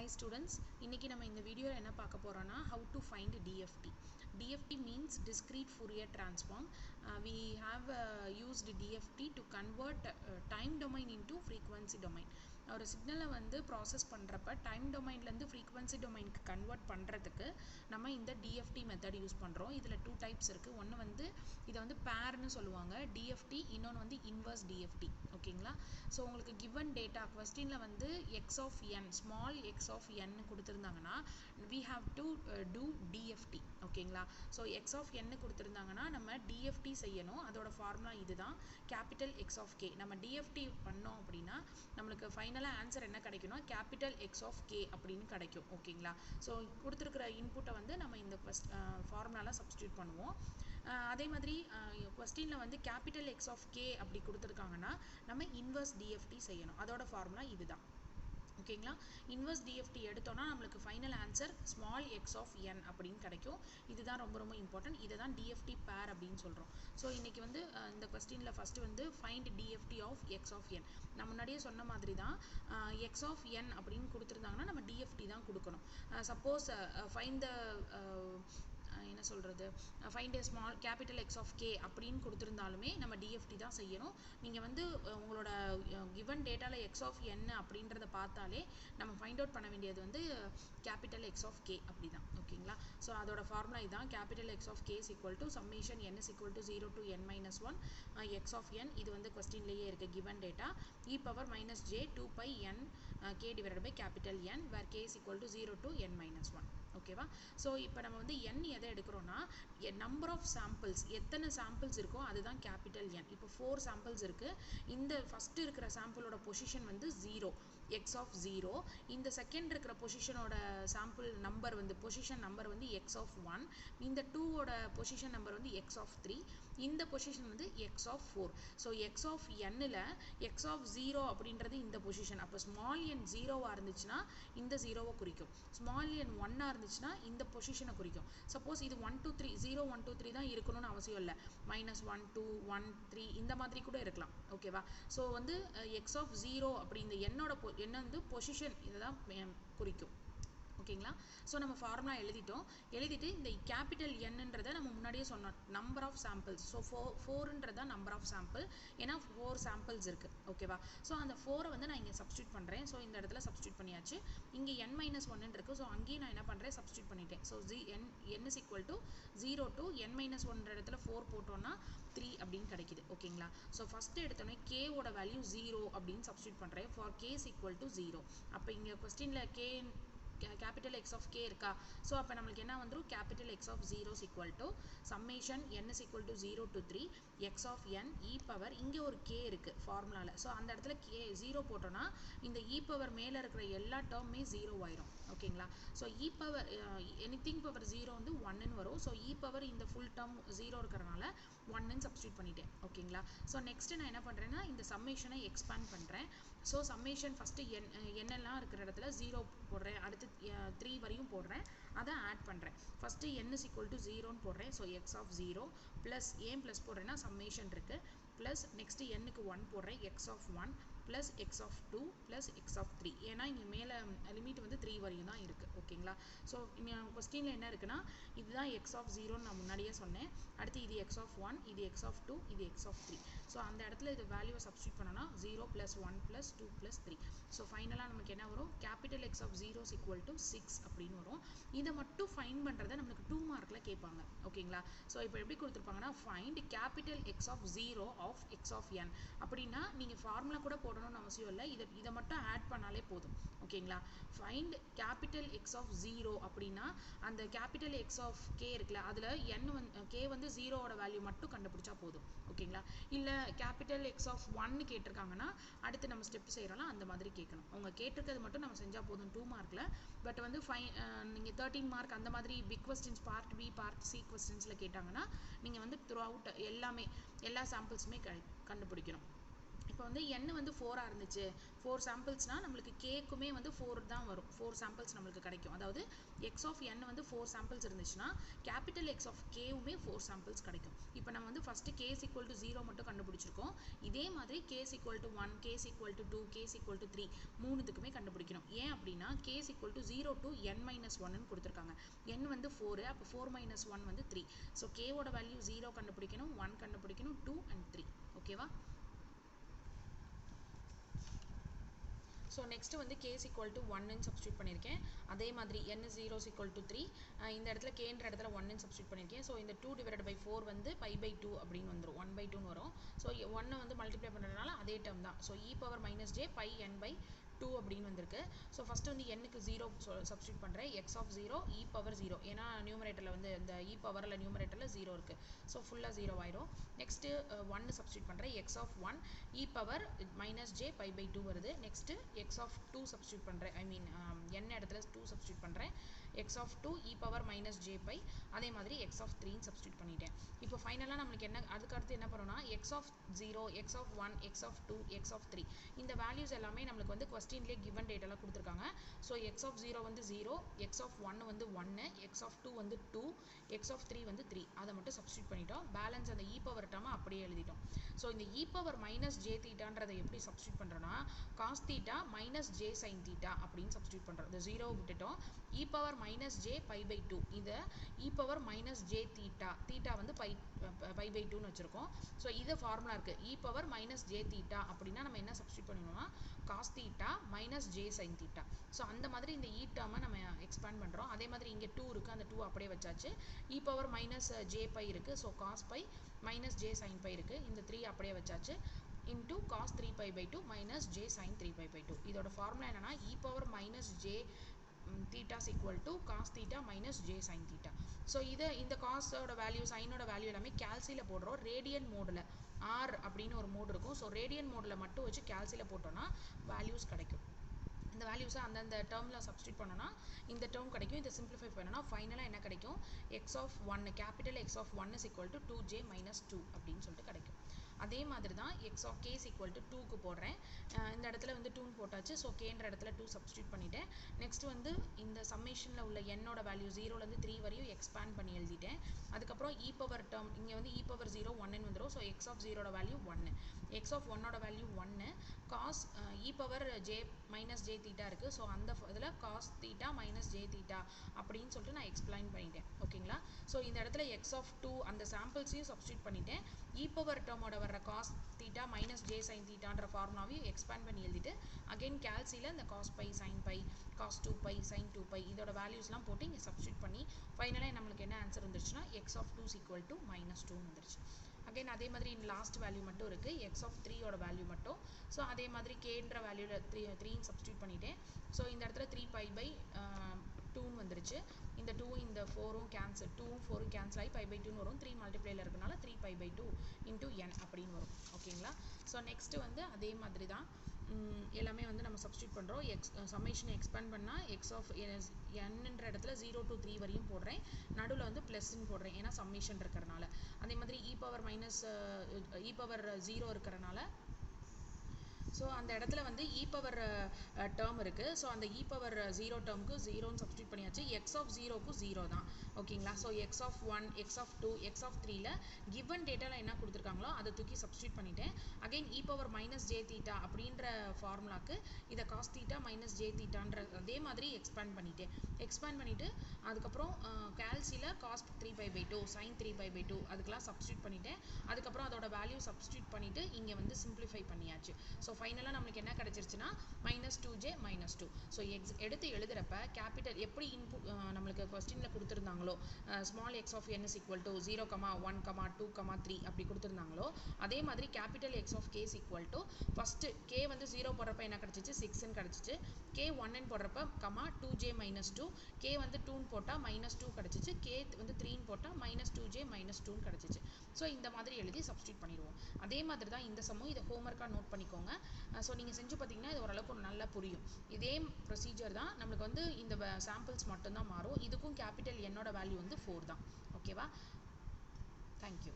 Hi students, இன்னைக்கு நம்ம இந்த வீடியோல என்ன பார்க்க போறோம்னா how to find DFT. DFT means discrete Fourier transform. We have used DFT to convert time domain into frequency domain. ஒரு சிக்னலை வந்து ப்ராசஸ் பண்ணுறப்ப டைம் டொமைன்லேருந்து ஃப்ரீக்வன்சி டொமைனுக்கு கன்வெர்ட் பண்ணுறதுக்கு நம்ம இந்த டிஎஃப்டி மெத்தட் யூஸ் பண்ணுறோம். இதில் 2 டைப்ஸ் இருக்குது. ஒன்று வந்து இதை வந்து பேர்னு சொல்லுவாங்க டிஎஃப்டி, இன்னொன்று வந்து இன்வர்ஸ் டிஎஃப்டி. ஓகேங்களா? ஸோ உங்களுக்கு கிவன் டேட்டா கொஸ்டினில் வந்து x of n small x of n கொடுத்துருந்தாங்கன்னா we have to do DFT. ஓகேங்களா? ஸோ எக்ஸ் ஆஃப் என் கொடுத்துருந்தாங்கன்னா நம்ம டிஎஃப்டி செய்யணும். அதோட ஃபார்முலா இதுதான், கேபிட்டல் எக்ஸ் ஆஃப் கே. நம்ம டிஎஃப்டி பண்ணோம் அப்படின்னா நம்மளுக்கு ஃபைனலாக ஆன்சர் என்ன கிடைக்கும்னா கேபிட்டல் எக்ஸ் ஆஃப் கே அப்படின்னு கிடைக்கும். ஓகேங்களா? ஸோ கொடுத்துருக்கிற இன்புட்டை வந்து நம்ம இந்த ஃபார்முலாவில் சப்ஸ்டியூட் பண்ணுவோம். அதே மாதிரி கொஸ்டினில் வந்து கேபிட்டல் எக்ஸ் ஆஃப் கே அப்படி கொடுத்துருக்காங்கன்னா நம்ம இன்வர்ஸ் டிஎஃப்டி செய்யணும். அதோட ஃபார்முலா இதுதான். ஓகேங்களா? இன்வர்ஸ் டிஎஃப்டி எடுத்தோம்னா நம்மளுக்கு final answer small x of n அப்படின்னு கிடைக்கும். இதுதான் ரொம்ப ரொம்ப இம்பார்ட்டன்ட். இதை தான் டிஎஃப்டி பேர் அப்படின்னு சொல்கிறோம். ஸோ இன்றைக்கி வந்து இந்த கொஸ்டினில் ஃபஸ்ட்டு வந்து find DFT of x of n. நான் முன்னாடியே சொன்ன மாதிரி தான் எக்ஸ் ஆஃப் என் அப்படின்னு கொடுத்துருந்தாங்கன்னா நம்ம டிஎஃப்டி தான் கொடுக்கணும். சப்போஸ் ஃபைண்ட் த என்ன சொல்கிறது find a small capital x of k அப்படின்னு கொடுத்துருந்தாலுமே நம்ம டிஎஃப்டி தான் செய்யணும். நீங்கள் வந்து உங்களோட கிவன் டேட்டாவில் எக்ஸ் ஆஃப் என் அப்படின்றத பார்த்தாலே நம்ம ஃபைண்ட் அவுட் பண்ண வேண்டியது வந்து கேபிட்டல் எக்ஸ் ஆஃப் கே அப்படி தான். ஓகேங்களா? ஸோ அதோட ஃபார்முலா இதுதான், capital x of k is equal to summation n is equal to 0 to n minus 1 x of n. இது வந்து கொஸ்டின்லேயே இருக்குது given data e power minus j 2 pi n k divided by capital N where k is equal to 0 to n minus 1. ஓகேவா? So இப்போ நம்ம வந்து n எதை எடுக்கிறோன்னா number of samples, எத்தனை சாம்பிள்ஸ் இருக்கோ அதுதான் கேபிட்டல் என். இப்போ 4 சாம்பிள்ஸ் இருக்குது. இந்த ஃபஸ்ட்டு இருக்கிற சாம்பிளோட பொசிஷன் வந்து 0 எக்ஸ் ஆஃப் 0. இந்த செகண்ட் இருக்கிற பொசிஷனோட சாம்பிள் நம்பர் வந்து பொசிஷன் நம்பர் வந்து எக்ஸ் ஆஃப் 1. இந்த 2ஓட பொசிஷன் நம்பர் வந்து எக்ஸ் ஆஃப் 3. இந்த பொசிஷன் வந்து x of 4. So x of எண்ணில் எக்ஸ் ஆஃப் 0 அப்படின்றது இந்த பொசிஷன். அப்போ ஸ்மால் என் 0வாக இருந்துச்சுன்னா இந்த 0வை குறிக்கும், ஸ்மால் என் 1ஆக இருந்துச்சுன்னா இந்த பொசிஷனை குறிக்கும். சப்போஸ் இது 1 2 3 0 1 2 3 தான் இருக்கணும்னு அவசியம் இல்லை. -1 2 1 3 இந்த மாதிரி கூட இருக்கலாம். ஓகேவா? ஸோ வந்து எக்ஸ் ஆஃப் 0 அப்படி இந்த எண்ணோட என்ன வந்து பொசிஷன் இதை தான் குறிக்கும். ஓகேங்களா? ஸோ நம்ம ஃபார்முலா எழுதிட்டு இந்த கேபிட்டல் என்னன்றதை நம்ம முன்னாடியே சொன்னோம் நம்பர் ஆஃப் சாம்பிள்ஸ். ஸோ 4ன்றதா நம்பர் ஆஃப் சாம்பிள், ஏன்னா 4 சாம்பிள்ஸ் இருக்குது. ஓகேவா? ஸோ அந்த 4 வந்து நான் இங்கே சப்ஸ்டியூட் பண்ணுறேன். ஸோ இந்த இடத்துல சப்ஸ்டியூட் பண்ணியாச்சு. இங்கே n minus 1 இருக்குது. ஸோ அங்கேயும் நான் என்ன பண்ணுறேன், சப்ஸ்டியூட் பண்ணிட்டேன். So n is equal to 0 to n minus 1 இடத்துல 4 போட்டோன்னா 3 அப்படின்னு கிடைக்குது. ஓகேங்களா? ஸோ ஃபஸ்ட்டு எடுத்தோன்னே கேவோட வேல்யூ 0 அப்படின்னு சப்ஸ்டியூட் பண்ணுறேன். For k is equal to 0. அப்போ இங்கே கொஸ்டினில் k capital x of k இருக்கா? ஸோ அப்போ நம்மளுக்கு என்ன வந்துடும், capital x of 0 is equal to summation n is equal to 0 to 3 x of n e power, இங்கே ஒரு கே இருக்குது ஃபார்முலாவில். ஸோ அந்த இடத்துல கே 0 போட்டோன்னா இந்த இ பவர் மேலே இருக்கிற எல்லா டேர்மே 0 ஆயிரும். ஓகேங்களா? So e power anything power 0 வந்து 1ன்னு வரும். ஸோ இ பவர் இந்த ஃபுல் டேர்ம் 0 இருக்கிறனால 1ன்னு சப்ஸ்டியூட் பண்ணிட்டேன். ஓகேங்களா? ஸோ நெக்ஸ்ட்டு நான் என்ன பண்ணுறேன்னா இந்த சம்மேஷனை எக்ஸ்பேண்ட் பண்ணுறேன். ஸோ சம்மேஷன் ஃபஸ்ட்டு என்னெல்லாம் இருக்கிற இடத்துல 0 போடுறேன், அடுத்து 3 வரையும் போடுறேன், அதை ஆட் பண்ணுறேன். First n is equal to 0ன்னு போடுறேன். ஸோ எக்ஸ் ஆஃப் 0 ப்ளஸ் ஏன் ப்ளஸ் போடுறேன்னா சம்மேஷன் இருக்குது, ப்ளஸ் நெக்ஸ்ட்டு n-க்கு 1 போடுறேன், x of 1 plus x of 2 plus x of 3. ஏன்னா இங்கே மேலே லிமிட் வந்து 3 வரையும் தான் இருக்குது. ஓகேங்களா? ஸோ கொஸ்டினில் என்ன இருக்குன்னா இதுதான் எக்ஸ் ஆஃப் 0ன்னு நான் முன்னாடியே சொன்னேன். அடுத்து இது எக்ஸ் ஆஃப் 1, இது எக்ஸ் ஆஃப் 2, இது எக்ஸ் ஆஃப் 3. ஸோ அந்த இடத்துல இது வேல்யூவை சப்ஸ்டியூட் பண்ணோன்னா 0 + 1 + 2 + 3. ஸோ ஃபைனலாக நமக்கு என்ன வரும், capital x of 0 is equal to 6 அப்படின்னு வரும். இதை மட்டும் ஃபைண்ட் பண்ணுறதை நம்மளுக்கு 2 மார்க்கில் கேட்பாங்க. ஓகேங்களா? ஸோ இப்போ எப்படி கொடுத்துருப்பாங்கன்னா find capital x of 0 of x of n அப்படின்னா நீங்கள் ஃபார்முலா கூட போடணும்னு அவசியம் இல்லை, இதை மட்டும் ஆட் பண்ணாலே போதும். ஓகேங்களா? ஃபைண்ட் கேபிட்டல் எக்ஸ் ஆஃப் 0 அப்படின்னா அந்த கேபிட்டல் எக்ஸ் ஆஃப் கே இருக்குல்ல, அதில் n வந்து கே வந்து 0ஓட வேல்யூ மட்டும் கண்டுபிடிச்சா போதும். ஓகேங்களா? இல்லை கேபிட்டல் எக்ஸ் ஆஃப் 1 கேட்டிருக்காங்கன்னா அடுத்து நம்ம ஸ்டெப் செய்கிறோம்னா அந்த மாதிரி கேட்கணும். அவங்க கேட்டிருக்கிறது மட்டும் நம்ம செஞ்சால் போதும் 2 மார்க்கில். பட் வந்து நீங்கள் 13 மார்க் அந்த மாதிரி big questions part B part C கொஸ்டின்ஸில் கேட்டாங்கன்னா நீங்கள் வந்து த்ரூ அவுட் எல்லாமே எல்லா சாம்பிள்ஸுமே கண்டுபிடிக்கணும். இப்போ இப்போ வந்து n வந்து 4 இருந்துச்சு, 4 சாம்பிள்ஸ்னா நம்மளுக்கு கேக்குமே வந்து 4 தான் வரும், 4 சாம்பிள்ஸ் நம்மளுக்கு கிடைக்கும். அதாவது x of n வந்து 4 சாம்பிள்ஸ் இருந்துச்சுன்னா கேபிட்டல் X of kவுமே 4 சாம்பிள்ஸ் கிடைக்கும். இப்போ நம்ம வந்து first k is equal to 0 மட்டும் கண்டுபிடிச்சிருக்கோம். இதே மாதிரி k is equal to 1, k is equal to 2, k is equal to 3 மூணுத்துக்குமே கண்டுபிடிக்கணும். ஏன் அப்படின்னா k is equal to 0 to n minus 1 கொடுத்துருக்காங்க. n வந்து 4, அப்போ 4 minus 1 வந்து 3. ஸோ k ஓட வேல்யூ 0 கண்டுபிடிக்கணும், 1 கண்டுபிடிக்கணும், 2 and 3. ஓகேவா? ஸோ நெக்ஸ்ட் வந்து k is equal to 1 substitute பண்ணியிருக்கேன். அதே மாதிரி n is 0 is equal to 3. இந்த இடத்துல kன்ற இடத்துல 1 சப்ஸ்டியூட் பண்ணியிருக்கேன். ஸோ இந்த 2 divided by 4 வந்து pi by 2 அப்படின்னு வந்துடும், 1 by 2 வரும். ஸோ 1 வந்து மல்டிப்ளை பண்ணுறதுனால அதே டேர்ம் தான். So e power minus j pi n by 2 அப்படின்னு வந்திருக்கு. ஸோ ஃபர்ஸ்ட் வந்து n-க்கு 0 சப்ஸ்டியூட் பண்ணுறேன். x of 0 e power 0, ஏன்னா நியூமரேட்டரில் வந்து இந்த e பவரில் நியூமரேட்டரில் 0 இருக்குது. ஸோ ஃபுல்லாக 0 ஆயிரும். நெக்ஸ்ட்டு 1 சப்ஸ்டியூட் பண்ணுறேன். x of 1 e power minus j pi by 2 வருது. நெக்ஸ்ட்டு x of 2 சப்ஸ்டியூட் பண்ணுறேன். ஐ மீன் n இடத்துல 2 சப்ஸ்டியூட் பண்ணுறேன். x of 2 e power minus j pi, அதே மாதிரி x of 3 சப்ஸ்டியூட் பண்ணிட்டேன். இப்போ ஃபைனலாக நம்மளுக்கு என்ன அதுக்கடுத்து என்ன பண்ணணும்னா x of 0, x of 1, x of 2, x of 3 இந்த வேல்யூஸ் எல்லாமே நம்மளுக்கு வந்து கொஸ்டின்லேயே கிவன் டேட்டெல்லாம் கொடுத்துருக்காங்க. ஸோ x of 0 வந்து 0, x of 1 வந்து 1, x of 2 வந்து 2, x of 3 வந்து 3. அதை மட்டும் சப்ஸ்டியூட் பண்ணிட்டோம். பேலன்ஸ் அந்த e பவர் டேர்மை அப்படியே எழுதிட்டோம். ஸோ இந்த e பவர் மைனஸ் ஜே தீட்டான்றதை எப்படி சப்ஸ்டியூட் பண்ணுறோன்னா cos theta minus j sine theta அப்படின்னு சப்ஸ்டியூட் பண்ணுறோம். இந்த 0 விட்டுட்டோம். e power minus j pi by 2, இதை e power minus j theta, theta வந்து பை பை 2ன்னு வச்சுருக்கோம். ஸோ இது ஃபார்முலா இருக்குது. e power minus j theta அப்படின்னா நம்ம என்ன சப்ஸ்டியூட் பண்ணணும்னா cos theta minus j sine theta. So அந்த மாதிரி இந்த e டேர்மை நம்ம எக்ஸ்பேண்ட் பண்ணுறோம். அதே மாதிரி இங்கே 2 இருக்குது, அந்த 2 அப்படியே வச்சாச்சு. e power minus j pi இருக்குது, so cos pi minus j sine pi இருக்குது. இந்த 3 அப்படியே வச்சாச்சு. into cos 3 pi by 2 minus j sin 3 pi by 2. இதோட ஃபார்முலா என்னன்னா e power minus j theta is equal to cos theta minus j sin theta. So இந்த காஸோட value சைனோட value எல்லாமே கேல்சியில் போடுறோம். Radian மோடில் ஆர் அப்படின்னு ஒரு மோடு இருக்கும். ஸோ ரேடியன் மோடில் மட்டும் வச்சு கேல்சியில் போட்டோன்னா வேல்யூஸ் கிடைக்கும். இந்த வேல்யூஸை அந்தந்த டேர்மில் சப்ஸ்டியூட் பண்ணோன்னா இந்த டேர்ம் கிடைக்கும். இதை சிம்பிளிஃபை பண்ணோன்னா ஃபைனலாக என்ன கிடைக்கும், x of 1, capital x of 1 is equal to 2j minus 2 அப்படின்னு சொல்லிட்டு கிடைக்கும். அதே மாதிரி தான் x of k is equal to 2க்கு போடுறேன். இந்த இடத்துல வந்து 2 போட்டாச்சு. ஸோ கேன்ற இடத்துல 2 சப்ஸ்டியூட் பண்ணிட்டேன். நெக்ஸ்ட் வந்து இந்த சம்மேஷனில் உள்ள என்னோட வேல்யூ 0லேருந்து 3 வரையும் எக்ஸ்பேண்ட் பண்ணி எழுதிட்டேன். அதுக்கப்புறம் e பவர் டேர்ம் இங்கே வந்து e பவர் 0 1ன்னு வந்துடும். ஸோ x of 0ஓட வேல்யூ 1, x of 1ஓட value 1, cos e power j minus j theta இருக்குது. ஸோ அந்த இதில் cos theta minus j theta அப்படின்னு சொல்லிட்டு நான் எக்ஸ்பிளைன் பண்ணிட்டேன். ஓகேங்களா? ஸோ இந்த இடத்துல x of 2 அந்த சாம்பிள்ஸையும் சப்ஸ்டியூட் பண்ணிட்டேன். e பவர் டேர்மோட வர்ற cos theta minus j sine தீட்டான்ற ஃபார்முலாவையும் எக்ஸ்பேண்ட் பண்ணி எழுதிட்டு அகைன் கேல்சியில் இந்த cos pi sine pi cos 2 pi sine 2 pi இதோட வேல்யூஸ்லாம் போட்டு இங்கே சப்ஸ்டியூட் பண்ணி ஃபைனலாக நம்மளுக்கு என்ன ஆன்சர் வந்துருச்சுன்னா x of 2 is equal to minus 2 வந்துருச்சு. அகைன் அதே மாதிரி லாஸ்ட் வேல்யூ மட்டும் இருக்குது, x of 3ஓட வேல்யூ மட்டும். ஸோ அதே மாதிரி கேன்ற வேல்யூவில் 3 சப்ஸ்டியூட் பண்ணிட்டேன். ஸோ இந்த இடத்துல 3 பை பை 2ன்னு வந்துருச்சு. இந்த 2 இந்த 4ம் கேன்சல், 2ம் 4ம் கேன்சல் ஆகி பை பை 2ன்னு வரும். 3 மல்டிப்ளைல இருக்கனால 3 பை பை 2 இன்டூ n அப்படின்னு வரும். ஓகேங்களா? ஸோ நெக்ஸ்ட்டு வந்து அதே மாதிரி தான் எல்லாமே வந்து நம்ம சப்ஸ்டியூட் பண்ணுறோம். சம்மேஷனை எக்ஸ்பேண்ட் பண்ணால் x of nன்ற இடத்துல 0 to 3 வரையும் போடுறேன். நடுவில் வந்து ப்ளஸ்ன்னு போடுறேன், ஏன்னா சம்மேஷன் இருக்கிறனால. அதே மாதிரி e power minus e power 0 இருக்கிறனால ஸோ அந்த இடத்துல வந்து e பவர் டேர்ம் இருக்குது. ஸோ அந்த e பவர் 0 டேர்முக்கு 0ன்னு சப்ஸ்டியூட் பண்ணியாச்சு. x of 0க்கு 0 தான். ஓகேங்களா? So x of 1, x of 2, x of 3ல கிவன் டேட்டாவில் என்ன கொடுத்துருக்காங்களோ அதை தூக்கி சப்ஸ்டியூட் பண்ணிட்டேன். Again e power minus j theta அப்படின்ற ஃபார்முலாக்கு இதை காஸ் தீட்டா மைனஸ் ஜே தீட்டான்ற அதே மாதிரி எக்ஸ்பேண்ட் பண்ணிவிட்டு அதுக்கப்புறம் கேல்சியில் cos 3 pi by 2 sine 3 pi by 2 அதுக்கெல்லாம் சப்ஸ்டியூட் பண்ணிட்டேன். அதுக்கப்புறம் அதோட வேல்யூ சப்ஸ்டியூட் பண்ணிவிட்டு இங்கே வந்து சிம்பிளிஃபை பண்ணியாச்சு. ஸோ ஃபைனலாக நம்மளுக்கு என்ன கிடச்சிருச்சுன்னா மைனஸ் 2j மைனஸ் 2. ஸோ எடுத்து எழுதுகிறப்ப கேபிட்டல் எப்படி இன்புட் நம்மளுக்கு கொஸ்டினில் கொடுத்துருந்தாங்களோ small x of n is equal to 0, 1, 2, 3 அப்படி கொடுத்துருந்தாங்களோ அதே மாதிரி capital x of k is equal to first k வந்து 0 போடுறப்ப என்ன கிடச்சிச்சு, 6ன்னு கிடச்சிச்சு. k 1ன்னு போடுறப்ப 2j மைனஸ் 2, k வந்து 2ன்னு போட்டால் மைனஸ் 2 கிடச்சிச்சு. k வந்து 3ன்னு போட்டால் மைனஸ் 2j மைனஸ் 2ன்னு கிடச்சிச்சு. ஸோ இந்த மாதிரி எழுதி சப்ஸ்டியூட் பண்ணிடுவோம். அதே மாதிரி தான் இந்த சம்மும், இதை ஹோம்ஒர்க்காக நோட் பண்ணிக்கோங்க. ஸோ நீங்கள் செஞ்சு பார்த்தீங்கன்னா இது ஓரளவுக்கு நல்லா புரியும். இதே ப்ரொசீஜர் தான் நம்மளுக்கு வந்து இந்த சாம்பிள்ஸ் மட்டும்தான் மாறும். இதுக்கும் கேபிட்டல் என்னோட வேல்யூ வந்து 4 தான். ஓகேவா? தேங்க்யூ.